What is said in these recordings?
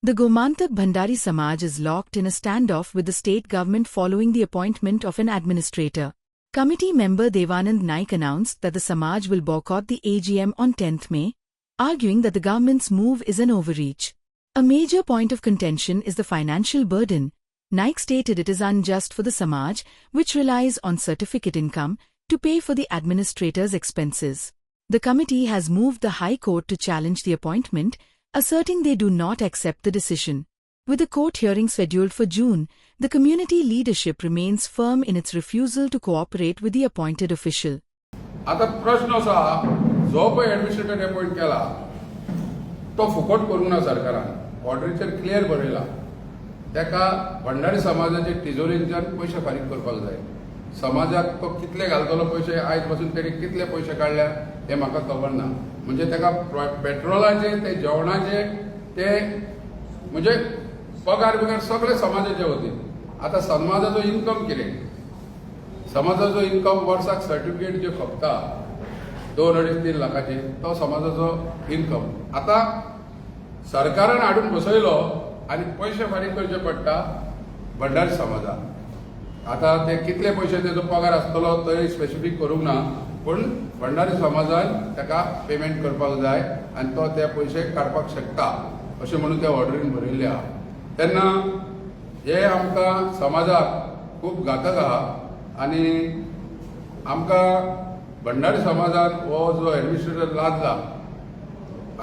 The Gomantak Bhandari Samaj is locked in a standoff with the state government following the appointment of an administrator. Committee member Devanand Naik announced that the Samaj will boycott the AGM on 10th May, arguing that the government's move is an overreach. A major point of contention is the financial burden. Naik stated it is unjust for the Samaj, which relies on certificate income, to pay for the administrator's expenses. The committee has moved the High Court to challenge the appointment, asserting they do not accept the decision. With the court hearing scheduled for June, the community leadership remains firm in its refusal to cooperate with the appointed official. आता प्रश्न असा जो पळय administrator appoint केला तो फुकट करूंक ना सरकारान ऑर्डरीचेर क्लियर बरयला तेका भंडारी समाजाचे तिजोरींतल्यान पयशे फारीक करपाक जाय समाजाक तो कितले घालतलो पयशे आयज पासून तेणी कितले पयशे काडल्या हे म्हाका खबर ना म्हणजे तेका पेट्रोलाचे ते जेवणाचे ते म्हणजे पगार बिगार सगळे समाजाचे वतीन आता समाजाचो इन्कम कितें समाजाचो इन्कम वर्साक सर्टिफिकेट जे खपता 2-2.5-3 लाखाचे तो समाजाचो इन्कम आता सरकारान हाडून बसयलो आनी पयशे फारीक करचे पडटा भंडारी समाजाक आता ते कितले पयशे तेजो पगार आसतलो थंय स्पेसिफीक करूंक ना पूण भंडारी समाजान ताका पेमेंट करपाक जाय आनी तो ते पयशे काडपाक शकता अशें म्हणून त्या ऑर्डरीन बरयल्लें आहा तेन्ना हे आमकां समाजाक खूब घातक आहा आनी आमकां भंडारी समाजान हो जो एडमिनिस्ट्रेटर लादला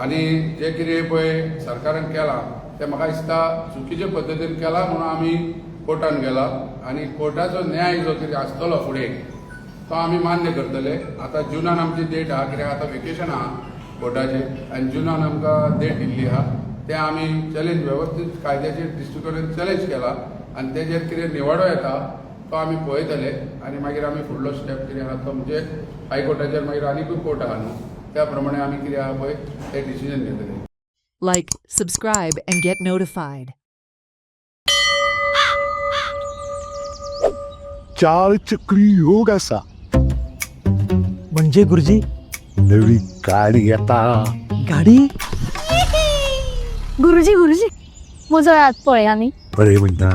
आनी जे कितें पळय सरकारान केलां तें म्हाका दिसता चुकीचे पद्दतीन केलां म्हणून आमी कोर्टान गेला आनी कोर्टाचो न्याय जो कितें आसतलो फुडें तो आमी मान्य करतले आता जुनान आमची डेट आहा कित्याक आतां वेकेशन आहा कोर्टाचे आनी जुनान आमकां डेट दिल्ली आहा ते आमी चॅलेंज वेवस्थीत कायद्याचेर डिस्ट्रिक्ट चॅलेंज केला आनी तेजेर कितें निवाडो येता तो आमी पळयतले आनी मागीर आमी फुडलो स्टेप कितें आहा तो म्हणजे हायकोर्टाचेर मागीर आनीकूय कोर्ट आहा न्हू त्या प्रमाणे आमी कितें आहा पळय ते डिसिजन घेतले. Like, subscribe, and get notified. चार चक्री योग असा म्हणजे गुरुजी नवी गाडी येता गाडी गुरुजी गुरुजी म्हजो हात पळय आनी बरे म्हणटा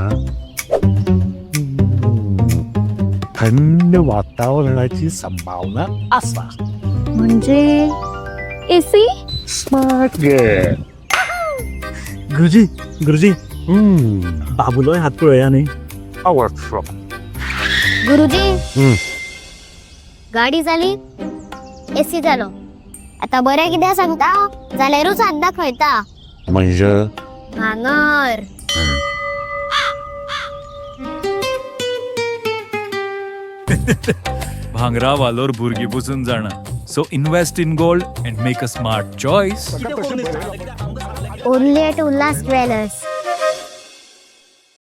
थंड वातावरणाची संभावना असा म्हणजे एसी स्मार्ट गेट गुरुजी गुरुजी बाबूलोय हात पळय आनी पॉवरफुल गुरुजी गाडी जाली एसी जालो आता बरें कितें सांगता जाल्यारूच हात दाखयता म्हणजे भांगर भांगरा वालोर भुरगीं बुजून जाणा सो invest in gold and make a smart choice only at Ulhas jewellers